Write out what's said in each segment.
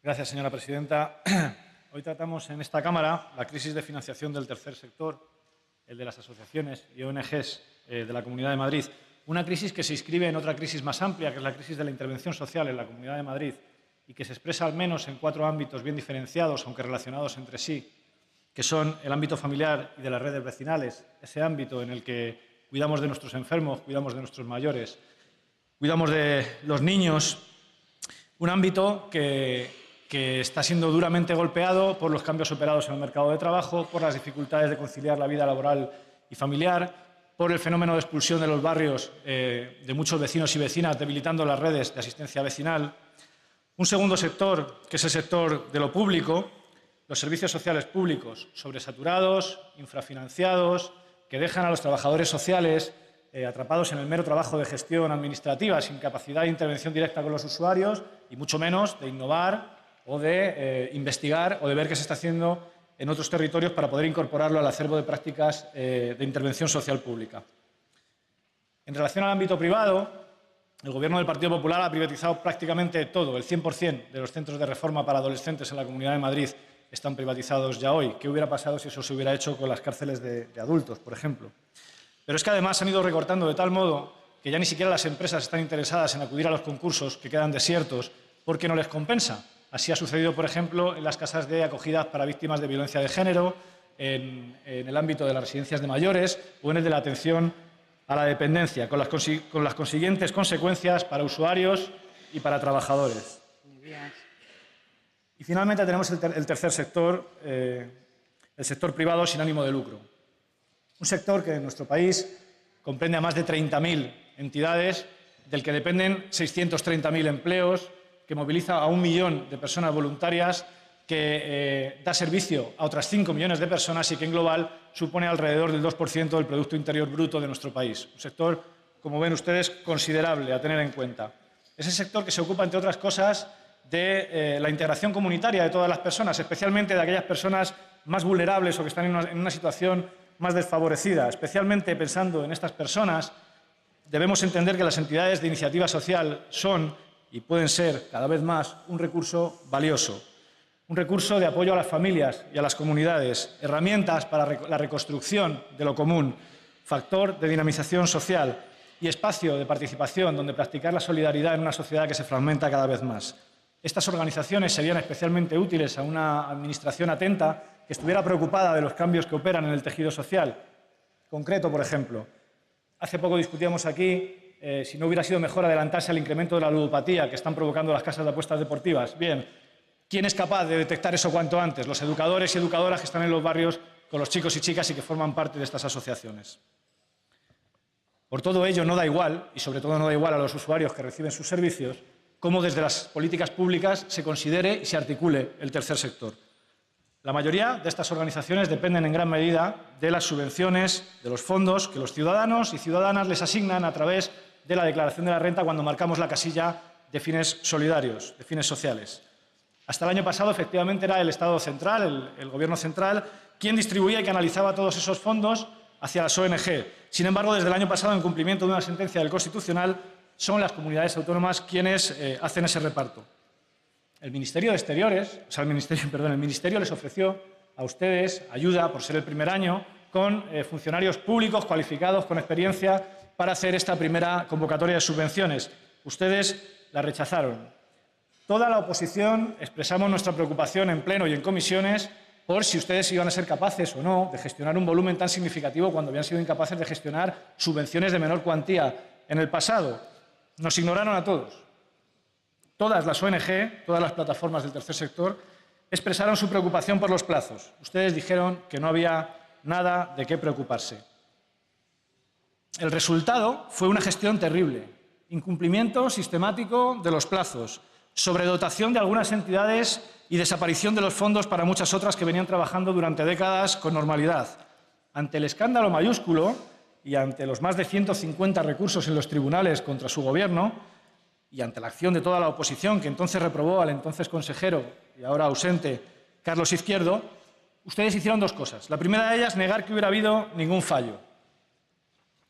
Gracias, señora presidenta. Hoy tratamos en esta Cámara la crisis de financiación del tercer sector, el de las asociaciones y ONGs de la Comunidad de Madrid. Una crisis que se inscribe en otra crisis más amplia, que es la crisis de la intervención social en la Comunidad de Madrid y que se expresa al menos en 4 ámbitos bien diferenciados, aunque relacionados entre sí, que son el ámbito familiar y de las redes vecinales, ese ámbito en el que cuidamos de nuestros enfermos, cuidamos de nuestros mayores, cuidamos de los niños, un ámbito que está siendo duramente golpeado por los cambios operados en el mercado de trabajo, por las dificultades de conciliar la vida laboral y familiar, por el fenómeno de expulsión de los barrios de muchos vecinos y vecinas, debilitando las redes de asistencia vecinal. Un segundo sector, que es el sector de lo público, los servicios sociales públicos, sobresaturados, infrafinanciados, que dejan a los trabajadores sociales atrapados en el mero trabajo de gestión administrativa, sin capacidad de intervención directa con los usuarios y mucho menos de innovar o de investigar o de ver qué se está haciendo en otros territorios para poder incorporarlo al acervo de prácticas de intervención social pública. En relación al ámbito privado, el Gobierno del Partido Popular ha privatizado prácticamente todo. El 100% de los centros de reforma para adolescentes en la Comunidad de Madrid están privatizados ya hoy. ¿Qué hubiera pasado si eso se hubiera hecho con las cárceles de adultos, por ejemplo? Pero es que además han ido recortando de tal modo que ya ni siquiera las empresas están interesadas en acudir a los concursos que quedan desiertos porque no les compensa. Así ha sucedido, por ejemplo, en las casas de acogida para víctimas de violencia de género, en el ámbito de las residencias de mayores o en el de la atención a la dependencia, con las consiguientes consecuencias para usuarios y para trabajadores. Y finalmente tenemos el tercer sector, el sector privado sin ánimo de lucro. Un sector que en nuestro país comprende a más de 30.000 entidades, del que dependen 630.000 empleos, que moviliza a 1 millón de personas voluntarias, que da servicio a otras 5 millones de personas y que en global supone alrededor del 2% del Producto Interior Bruto de nuestro país. Un sector, como ven ustedes, considerable a tener en cuenta. Es el sector que se ocupa, entre otras cosas, de la integración comunitaria de todas las personas, especialmente de aquellas personas más vulnerables o que están en una situación más desfavorecida. Especialmente pensando en estas personas, debemos entender que las entidades de iniciativa social son y pueden ser cada vez más un recurso valioso, un recurso de apoyo a las familias y a las comunidades, herramientas para la reconstrucción de lo común, factor de dinamización social y espacio de participación donde practicar la solidaridad en una sociedad que se fragmenta cada vez más. Estas organizaciones serían especialmente útiles a una administración atenta que estuviera preocupada de los cambios que operan en el tejido social. Concreto, por ejemplo, hace poco discutíamos aquí si no hubiera sido mejor adelantarse al incremento de la ludopatía que están provocando las casas de apuestas deportivas. Bien, ¿quién es capaz de detectar eso cuanto antes? Los educadores y educadoras que están en los barrios con los chicos y chicas y que forman parte de estas asociaciones. Por todo ello, no da igual, y sobre todo no da igual a los usuarios que reciben sus servicios, cómo desde las políticas públicas se considere y se articule el tercer sector. La mayoría de estas organizaciones dependen en gran medida de las subvenciones, de los fondos que los ciudadanos y ciudadanas les asignan a través de la declaración de la renta cuando marcamos la casilla de fines solidarios, de fines sociales. Hasta el año pasado, efectivamente, era el Estado central, el Gobierno central, quien distribuía y canalizaba todos esos fondos hacia las ONG. Sin embargo, desde el año pasado, en cumplimiento de una sentencia del Constitucional, son las comunidades autónomas quienes hacen ese reparto. El Ministerio de Exteriores, el Ministerio les ofreció a ustedes ayuda por ser el primer año con funcionarios públicos cualificados, con experiencia, para hacer esta primera convocatoria de subvenciones. Ustedes la rechazaron. Toda la oposición expresamos nuestra preocupación en pleno y en comisiones por si ustedes iban a ser capaces o no de gestionar un volumen tan significativo cuando habían sido incapaces de gestionar subvenciones de menor cuantía en el pasado. Nos ignoraron a todos. Todas las ONG, todas las plataformas del tercer sector, expresaron su preocupación por los plazos. Ustedes dijeron que no había nada de qué preocuparse. El resultado fue una gestión terrible, incumplimiento sistemático de los plazos, sobredotación de algunas entidades y desaparición de los fondos para muchas otras que venían trabajando durante décadas con normalidad. Ante el escándalo mayúsculo y ante los más de 150 recursos en los tribunales contra su gobierno, y ante la acción de toda la oposición, que entonces reprobó al entonces consejero y ahora ausente Carlos Izquierdo, ustedes hicieron 2 cosas. La primera de ellas, negar que hubiera habido ningún fallo.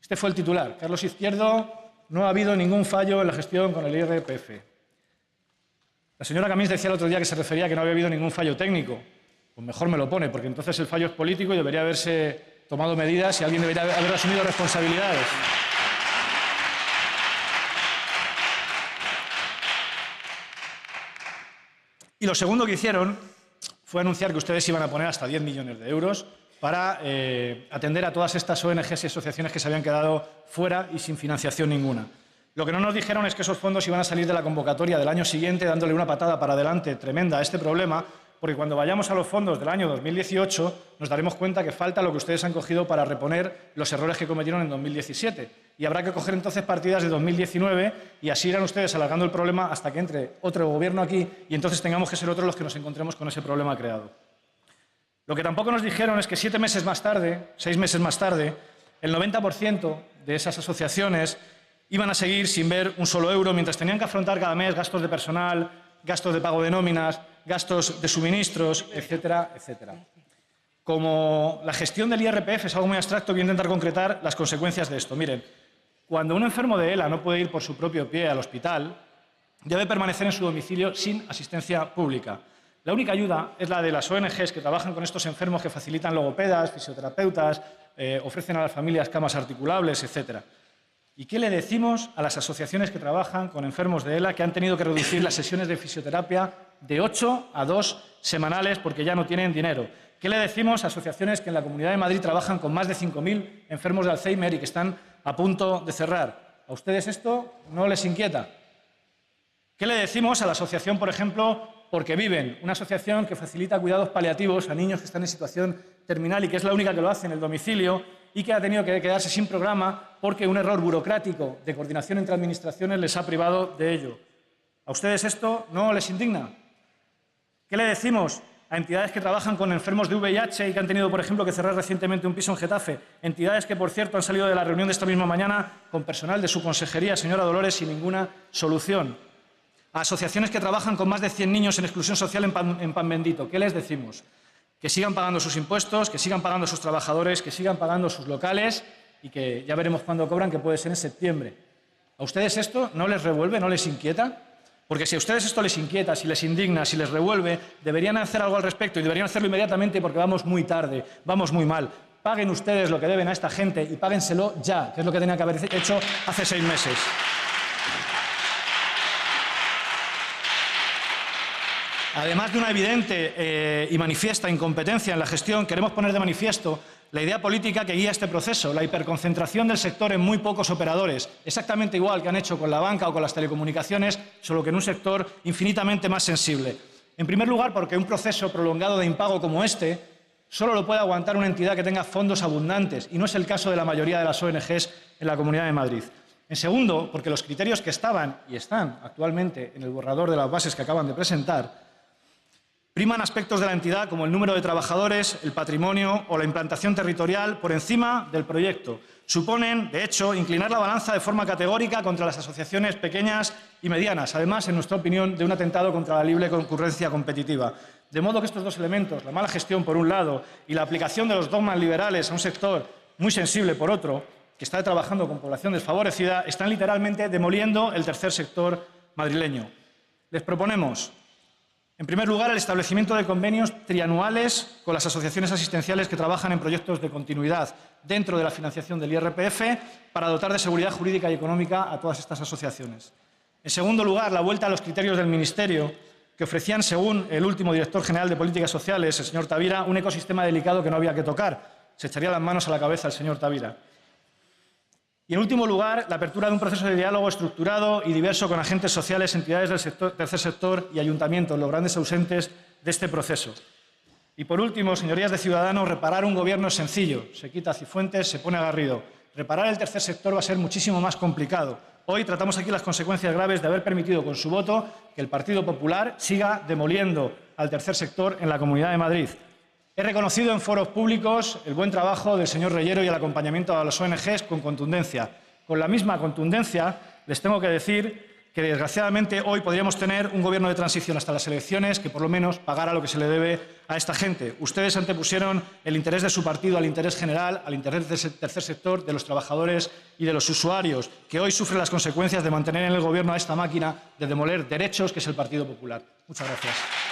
Este fue el titular. Carlos Izquierdo, no ha habido ningún fallo en la gestión con el IRPF. La señora Camins decía el otro día que se refería a que no había habido ningún fallo técnico. Pues mejor me lo pone, porque entonces el fallo es político y debería haberse tomado medidas y alguien debería haber asumido responsabilidades. Y lo segundo que hicieron fue anunciar que ustedes iban a poner hasta 10 millones de euros para atender a todas estas ONGs y asociaciones que se habían quedado fuera y sin financiación ninguna. Lo que no nos dijeron es que esos fondos iban a salir de la convocatoria del año siguiente, dándole una patada para adelante tremenda a este problema, porque cuando vayamos a los fondos del año 2018 nos daremos cuenta que falta lo que ustedes han cogido para reponer los errores que cometieron en 2017. Y habrá que coger entonces partidas de 2019 y así irán ustedes alargando el problema hasta que entre otro gobierno aquí y entonces tengamos que ser otros los que nos encontremos con ese problema creado. Lo que tampoco nos dijeron es que 7 meses más tarde, 6 meses más tarde, el 90% de esas asociaciones iban a seguir sin ver un solo euro mientras tenían que afrontar cada mes gastos de personal, gastos de pago de nóminas, gastos de suministros, etcétera, etcétera. Como la gestión del IRPF es algo muy abstracto, voy a intentar concretar las consecuencias de esto. Miren, cuando un enfermo de ELA no puede ir por su propio pie al hospital, debe permanecer en su domicilio sin asistencia pública. La única ayuda es la de las ONGs que trabajan con estos enfermos, que facilitan logopedas, fisioterapeutas, ofrecen a las familias camas articulables, etcétera. ¿Y qué le decimos a las asociaciones que trabajan con enfermos de ELA que han tenido que reducir las sesiones de fisioterapia de 8 a 2 semanales porque ya no tienen dinero? ¿Qué le decimos a asociaciones que en la Comunidad de Madrid trabajan con más de 5.000 enfermos de Alzheimer y que están a punto de cerrar? ¿A ustedes esto no les inquieta? ¿Qué le decimos a la asociación, por ejemplo, Porque Viven, una asociación que facilita cuidados paliativos a niños que están en situación terminal y que es la única que lo hace en el domicilio y que ha tenido que quedarse sin programa porque un error burocrático de coordinación entre administraciones les ha privado de ello? ¿A ustedes esto no les indigna? ¿Qué le decimos a entidades que trabajan con enfermos de VIH y que han tenido, por ejemplo, que cerrar recientemente un piso en Getafe? Entidades que, por cierto, han salido de la reunión de esta misma mañana con personal de su consejería, señora Dolores, sin ninguna solución. A asociaciones que trabajan con más de 100 niños en exclusión social en Pan Bendito, ¿qué les decimos? Que sigan pagando sus impuestos, que sigan pagando sus trabajadores, que sigan pagando sus locales y que ya veremos cuándo cobran, que puede ser en septiembre. ¿A ustedes esto no les revuelve, no les inquieta? Porque si a ustedes esto les inquieta, si les indigna, si les revuelve, deberían hacer algo al respecto y deberían hacerlo inmediatamente porque vamos muy tarde, vamos muy mal. Paguen ustedes lo que deben a esta gente y páguenselo ya, que es lo que tenían que haber hecho hace 6 meses. Además de una evidente y manifiesta incompetencia en la gestión, queremos poner de manifiesto la idea política que guía este proceso, la hiperconcentración del sector en muy pocos operadores, exactamente igual que han hecho con la banca o con las telecomunicaciones, solo que en un sector infinitamente más sensible. En primer lugar, porque un proceso prolongado de impago como este solo lo puede aguantar una entidad que tenga fondos abundantes, y no es el caso de la mayoría de las ONGs en la Comunidad de Madrid. En segundo, porque los criterios que estaban y están actualmente en el borrador de las bases que acaban de presentar priman aspectos de la entidad como el número de trabajadores, el patrimonio o la implantación territorial por encima del proyecto. Suponen, de hecho, inclinar la balanza de forma categórica contra las asociaciones pequeñas y medianas, además, en nuestra opinión, de un atentado contra la libre concurrencia competitiva. De modo que estos dos elementos, la mala gestión por un lado y la aplicación de los dogmas liberales a un sector muy sensible por otro, que está trabajando con población desfavorecida, están literalmente demoliendo el tercer sector madrileño. Les proponemos, en primer lugar, el establecimiento de convenios trianuales con las asociaciones asistenciales que trabajan en proyectos de continuidad dentro de la financiación del IRPF para dotar de seguridad jurídica y económica a todas estas asociaciones. En segundo lugar, la vuelta a los criterios del Ministerio que ofrecían, según el último director general de Políticas Sociales, el señor Tavira, un ecosistema delicado que no había que tocar. Se echaría las manos a la cabeza el señor Tavira. Y, en último lugar, la apertura de un proceso de diálogo estructurado y diverso con agentes sociales, entidades del tercer sector y ayuntamientos, los grandes ausentes de este proceso. Y, por último, señorías de Ciudadanos, reparar un gobierno es sencillo. Se quita a Cifuentes, se pone a Garrido. Reparar el tercer sector va a ser muchísimo más complicado. Hoy tratamos aquí las consecuencias graves de haber permitido con su voto que el Partido Popular siga demoliendo al tercer sector en la Comunidad de Madrid. He reconocido en foros públicos el buen trabajo del señor Reyero y el acompañamiento a las ONGs con contundencia. Con la misma contundencia les tengo que decir que desgraciadamente hoy podríamos tener un gobierno de transición hasta las elecciones que por lo menos pagara lo que se le debe a esta gente. Ustedes antepusieron el interés de su partido al interés general, al interés del tercer sector, de los trabajadores y de los usuarios, que hoy sufren las consecuencias de mantener en el gobierno a esta máquina de demoler derechos que es el Partido Popular. Muchas gracias.